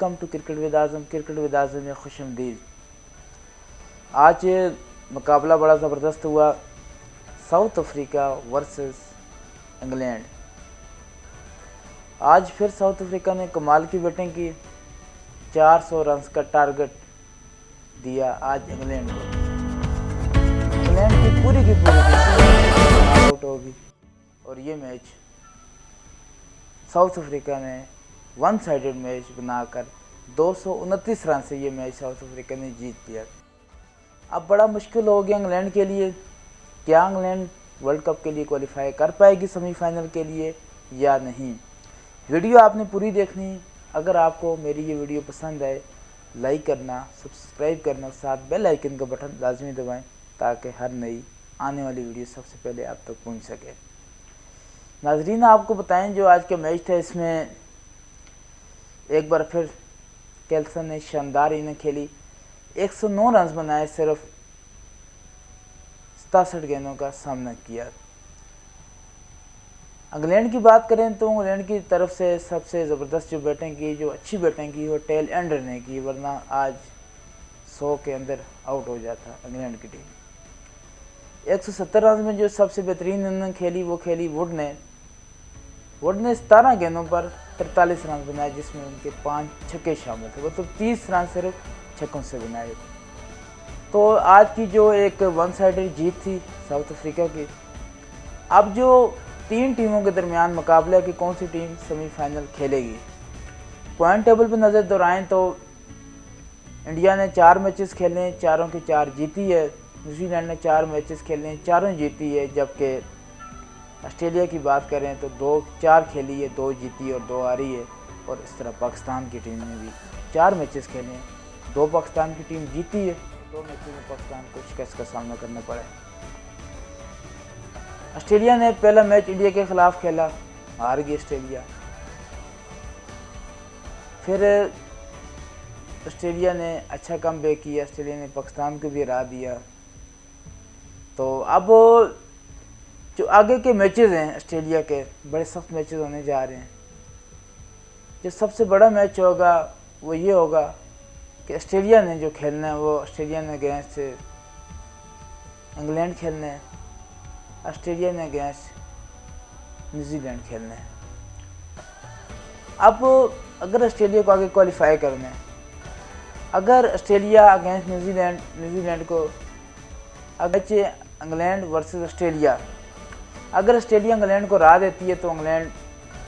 Welcome to cricket with Azam. Cricket with Azam में खुशामदीद। आज मुकाबला बड़ा ज़बरदस्त हुआ, साउथ अफ्रीका वर्सेस इंग्लैंड। आज फिर साउथ अफ्रीका ने कमाल की बैटिंग की, 400 रन का टारगेट दिया आज इंग्लैंड को। इंग्लैंड की पूरी टीम आउट होगी और ये मैच साउथ अफ्रीका ने वन साइडेड मैच बनाकर 229 रन से ये मैच साउथ अफ्रीका ने जीत लिया। अब बड़ा मुश्किल हो गया इंग्लैंड के लिए, क्या इंग्लैंड वर्ल्ड कप के लिए क्वालिफाई कर पाएगी सेमीफाइनल के लिए या नहीं। वीडियो आपने पूरी देखनी। अगर आपको मेरी ये वीडियो पसंद आए, लाइक करना, सब्सक्राइब करना, साथ बेल आइकन का बटन लाजमी दबाएं ताकि हर नई आने वाली वीडियो सबसे पहले आप तक पहुंच सके। नाजरीन, आपको बताएं जो आज का मैच था, इसमें एक बार फिर कैल्सन ने शानदार इनिंग खेली, 109 रन बनाए, सिर्फ 67 गेंदों का सामना किया। इंग्लैंड की बात करें तो इंग्लैंड की तरफ से सबसे ज़बरदस्त जो बैटिंग की, जो अच्छी बैटिंग की, वो टेल एंडर ने की, वरना आज 100 के अंदर आउट हो जाता इंग्लैंड की टीम। 170 रन में जो सबसे बेहतरीन इनिंग खेली वो खेली वुड ने 17 गेंदों पर 43 रन बनाए, जिसमें उनके 5 छक्के शामिल थे, मतलब 30 रन सिर्फ छक्कों से बनाए। तो आज की जो एक वन साइडेड जीत थी साउथ अफ्रीका की। अब जो तीन टीमों के दरमियान मुकाबला है कि कौन सी टीम सेमीफाइनल खेलेगी। पॉइंट टेबल पर नज़र दौड़ाएं तो इंडिया ने 4 मैचेस खेले, चारों की 4 जीती है। न्यूजीलैंड ने 4 मैचेस खेले, चारों जीती है। जबकि ऑस्ट्रेलिया की बात करें तो 4 खेली है, 2 जीती और 2 हारी है। और इस तरह पाकिस्तान की टीम ने भी 4 मैचेस खेले हैं, 2 पाकिस्तान की टीम जीती है, 2 मैचों में पाकिस्तान को शिकस्त का सामना करना पड़ा है। ऑस्ट्रेलिया ने पहला मैच इंडिया के खिलाफ खेला, हार गई ऑस्ट्रेलिया। फिर ऑस्ट्रेलिया ने अच्छा कमबैक किया, ऑस्ट्रेलिया ने पाकिस्तान को भी हरा दिया। तो अब जो आगे के मैचेस हैं ऑस्ट्रेलिया के, बड़े सख्त मैचेस होने जा रहे हैं। जो सबसे बड़ा मैच होगा वो ये होगा कि ऑस्ट्रेलिया ने जो खेलना है वो ऑस्ट्रेलिया ने अगेंस्ट इंग्लैंड खेलना है, ऑस्ट्रेलिया ने अगेंस्ट न्यूजीलैंड खेलना है। अब अगर ऑस्ट्रेलिया को आगे क्वालिफाई करना है, अगर ऑस्ट्रेलिया अगेंस्ट न्यूजीलैंड को अगरचे इंग्लैंड वर्सेस ऑस्ट्रेलिया, अगर ऑस्ट्रेलिया इंग्लैंड को हरा देती है तो इंग्लैंड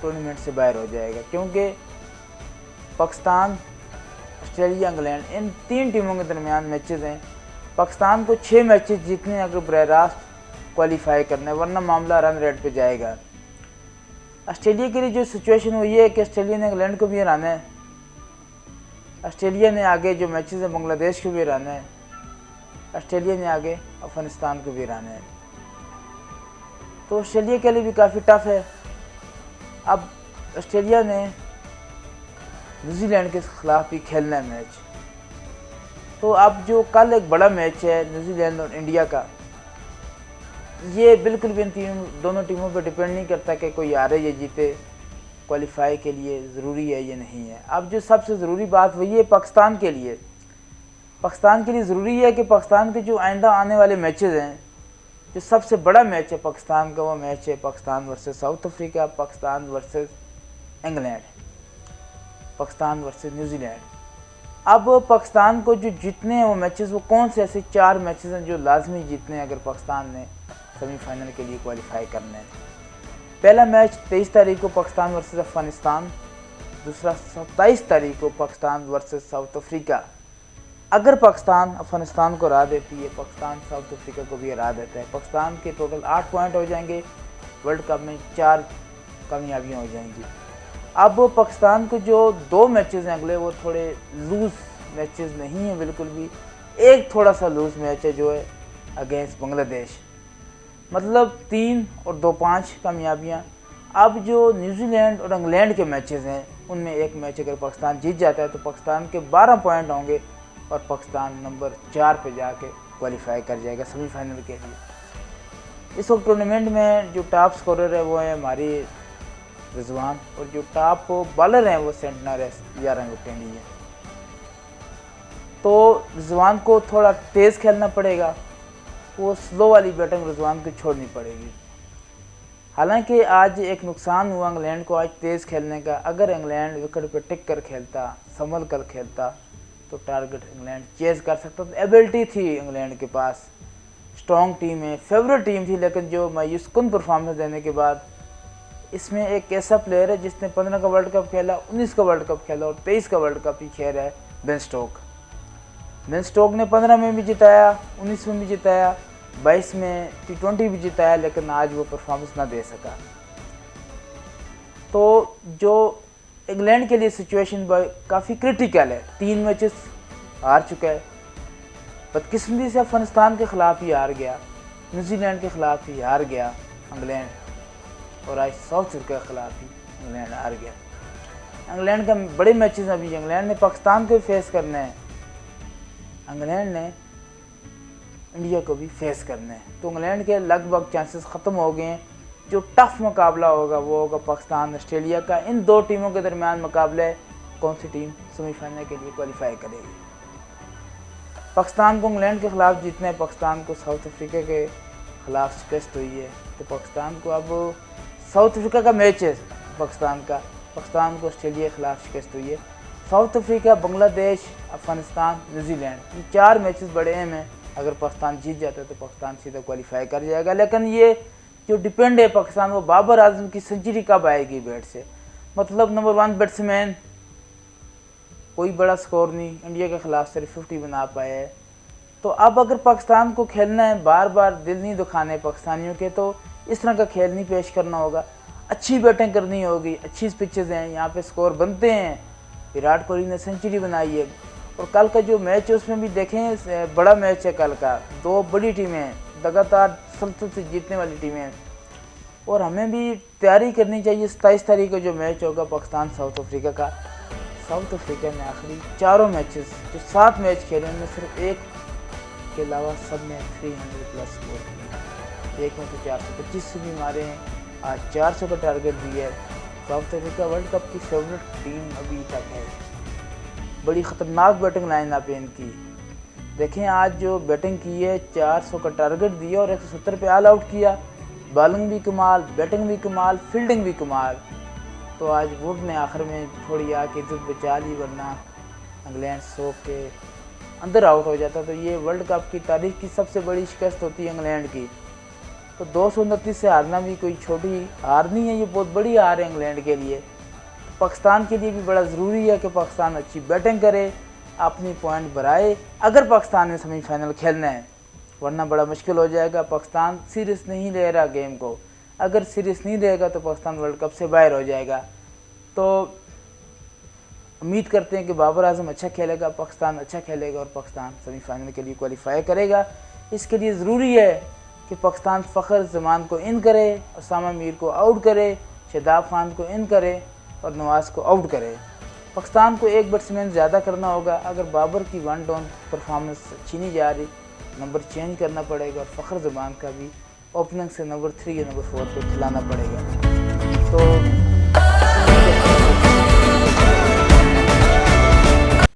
टूर्नामेंट से बाहर हो जाएगा, क्योंकि पाकिस्तान, ऑस्ट्रेलिया, इंग्लैंड, इन 3 टीमों के दरमियान मैचेस हैं। पाकिस्तान को 6 मैचेस जीतने हैं अगर बराह रास्त क्वालिफाई करना है, वरना मामला रन रेट पे जाएगा। ऑस्ट्रेलिया के लिए जो सिचुएशन हुई है कि ऑस्ट्रेलिया ने इंग्लैंड को भी हराना है, ऑस्ट्रेलिया ने आगे जो मैचेस हैं बांग्लादेश को भी हराना है, ऑस्ट्रेलिया ने आगे अफगानिस्तान को भी हराना है। तो ऑस्ट्रेलिया के लिए भी काफ़ी टफ है। अब ऑस्ट्रेलिया ने न्यूजीलैंड के खिलाफ भी खेलना है मैच। तो अब जो कल एक बड़ा मैच है न्यूजीलैंड और इंडिया का, ये बिल्कुल भी इन दोनों टीमों पर डिपेंड नहीं करता कि कोई हारे या जीते, क्वालिफाई के लिए ज़रूरी है या नहीं है। अब जो सबसे ज़रूरी बात वही है पाकिस्तान के लिए। पाकिस्तान के लिए ज़रूरी है कि पाकिस्तान के जो आइंदा आने वाले मैचेस हैं, जो सबसे बड़ा मैच है पाकिस्तान का, वो मैच है Pakistan versus south Africa, Pakistan versus England, Pakistan versus New Zealand. अब पाकिस्तान को जो जीतने हैं वो मैचेस, वो कौन से ऐसे 4 मैचेस हैं जो लाजमी जीतने हैं अगर पाकिस्तान ने सेमीफाइनल के लिए क्वालिफाई करना है। पहला मैच 23 तारीख को पाकिस्तान वर्सेस अफगानिस्तान, दूसरा 27 तारीख को पाकिस्तान वर्सेस साउथ अफ्रीका। अगर पाकिस्तान अफगानिस्तान को हरा देती है, पाकिस्तान साउथ अफ्रीका को भी हरा देता है, पाकिस्तान के टोटल 8 पॉइंट हो जाएंगे, वर्ल्ड कप में 4 कामयाबियाँ हो जाएंगी। अब पाकिस्तान को जो 2 मैचेस हैं अगले, वो थोड़े लूज़ मैचेस नहीं हैं बिल्कुल भी। एक थोड़ा सा लूज़ मैच है जो है अगेंस्ट बांग्लादेश, मतलब 3 और 2 5 कामयाबियाँ। अब जो न्यूजीलैंड और इंग्लैंड के मैचेस हैं उनमें एक मैच अगर पाकिस्तान जीत जाता है तो पाकिस्तान के 12 पॉइंट होंगे और पाकिस्तान नंबर 4 पे जाके क्वालिफाई कर जाएगा सेमीफाइनल के लिए। इस वक्त टूर्नामेंट में जो टॉप स्कोरर है वो है हमारी रिजवान, और जो टॉप बॉलर हैं वो सेंटनर है 11 विकेट लिए। तो रिजवान को थोड़ा तेज़ खेलना पड़ेगा, वो स्लो वाली बैटिंग रिजवान को छोड़नी पड़ेगी। हालांकि आज एक नुकसान हुआ इंग्लैंड को आज तेज़ खेलने का। अगर इंग्लैंड विकेट पर टिक कर खेलता, संभल कर खेलता, तो टारगेट इंग्लैंड चेज़ कर सकता। तो एबिलिटी थी इंग्लैंड के पास, स्ट्रॉन्ग टीम है, फेवरेट टीम थी, लेकिन जो मायूस कुन परफॉर्मेंस देने के बाद इसमें एक ऐसा प्लेयर है जिसने 15 का वर्ल्ड कप खेला, 19 का वर्ल्ड कप खेला और 23 का वर्ल्ड कप ही खेल रहा है, बेन स्टोक। बेन स्टोक ने 15 में भी जिताया, 19 में भी जिताया, 22 में T20 भी जिताया, लेकिन आज वो परफॉर्मेंस ना दे सका। तो जो इंग्लैंड के लिए सिचुएशन काफ़ी क्रिटिकल है। 3 मैचेस हार चुका है, बदकिस्मती से अफगानिस्तान के ख़िलाफ़ ही हार गया, न्यूजीलैंड के ख़िलाफ़ ही हार गया इंग्लैंड, और आज साउथ अफ्रीका के ख़िलाफ़ ही इंग्लैंड हार गया। इंग्लैंड का बड़े मैचेस अभी इंग्लैंड ने पाकिस्तान को भी फेस करने हैं, इंग्लैंड ने इंडिया को भी फेस करना है। तो इंग्लैंड के लगभग चांसेस ख़त्म हो गए हैं। जो टफ मुकाबला होगा वो होगा पाकिस्तान ऑस्ट्रेलिया का। इन दो टीमों के दरमियान मुकाबला है, कौन सी टीम सेमीफाइनल के लिए क्वालिफाई करेगी। पाकिस्तान को इंग्लैंड के ख़िलाफ़ जीतना है, पाकिस्तान को साउथ अफ्रीका के ख़िलाफ़ शिकस्त हुई है, तो पाकिस्तान को अब साउथ अफ्रीका का मैच है पाकिस्तान को ऑस्ट्रेलिया के ख़िलाफ़ शिकस्त हुई है। South Africa, Bangladesh, Afghanistan, New Zealand, ये 4 मैचेस बड़े अहम हैं। अगर पाकिस्तान जीत जाता है तो पाकिस्तान सीधा क्वालिफाई कर जाएगा। लेकिन ये जो डिपेंड है पाकिस्तान, वो बाबर आजम की सेंचुरी कब आएगी बैट से। मतलब नंबर 1 बैट्समैन, कोई बड़ा स्कोर नहीं, इंडिया के ख़िलाफ़ सिर्फ 50 बना पाया है। तो अब अगर पाकिस्तान को खेलना है, बार बार दिल नहीं दुखाने पाकिस्तानियों के, तो इस तरह का खेल नहीं पेश करना होगा, अच्छी बैटिंग करनी होगी। अच्छी पिचेज़ हैं, यहाँ पे स्कोर बनते हैं। विराट कोहली ने सेंचुरी बनाई है, और कल का जो मैच है उसमें भी देखें, बड़ा मैच है कल का। 2 बड़ी टीमें हैं, लगातार सल्तनत से जीतने वाली टीमें हैं, और हमें भी तैयारी करनी चाहिए। 27 तारीख को जो मैच होगा पाकिस्तान साउथ अफ्रीका का, साउथ अफ्रीका ने आखिरी 4 मैचेस जो 7 मैच खेले उनमें सिर्फ एक के अलावा सब में 300+ स्कोर किया। एक में तो 425 से भी मारे हैं, आज 400 का टारगेट दिया है। साउथ अफ्रीका वर्ल्ड कप की फेवरेट टीम अभी तक है। बड़ी ख़तरनाक बैटिंग लाइन आप इनकी देखें। आज जो बैटिंग की है, 400 का टारगेट दिया और 170 पे ऑल आउट किया। बॉलिंग भी कमाल, बैटिंग भी कमाल, फील्डिंग भी कमाल। तो आज वुड ने आखिर में थोड़ी आके इज्जत बचा ली, वरना इंग्लैंड 100 के अंदर आउट हो जाता। तो ये वर्ल्ड कप की तारीख की सबसे बड़ी शिकस्त होती है इंग्लैंड की। तो 229 से हारना भी कोई छोटी हार नहीं है, ये बहुत बड़ी हार है इंग्लैंड के लिए। तो पाकिस्तान के लिए भी बड़ा ज़रूरी है कि पाकिस्तान अच्छी बैटिंग करे, अपनी पॉइंट बढ़ाए, अगर पाकिस्तान में सेमीफाइनल खेलना है, वरना बड़ा मुश्किल हो जाएगा। पाकिस्तान सीरियस नहीं ले रहा गेम को, अगर सीरियस नहीं रहेगा तो पाकिस्तान वर्ल्ड कप से बाहर हो जाएगा। तो उम्मीद करते हैं कि बाबर आजम अच्छा खेलेगा, पाकिस्तान अच्छा खेलेगा और पाकिस्तान सेमीफाइनल के लिए क्वालिफाई करेगा। इसके लिए ज़रूरी है कि पाकिस्तान फ़खर जमान को इन करे, उसामा मीर को आउट करे, शादाब खान को इन करे और नवाज़ को आउट करे। पाकिस्तान को एक बैट्समैन ज़्यादा करना होगा। अगर बाबर की 1 डाउन परफॉर्मेंस अच्छी नहीं जा रही, नंबर चेंज करना पड़ेगा और फ़खर ज़मान का भी ओपनिंग से नंबर 3 या नंबर 4 को खिलाना पड़ेगा। तो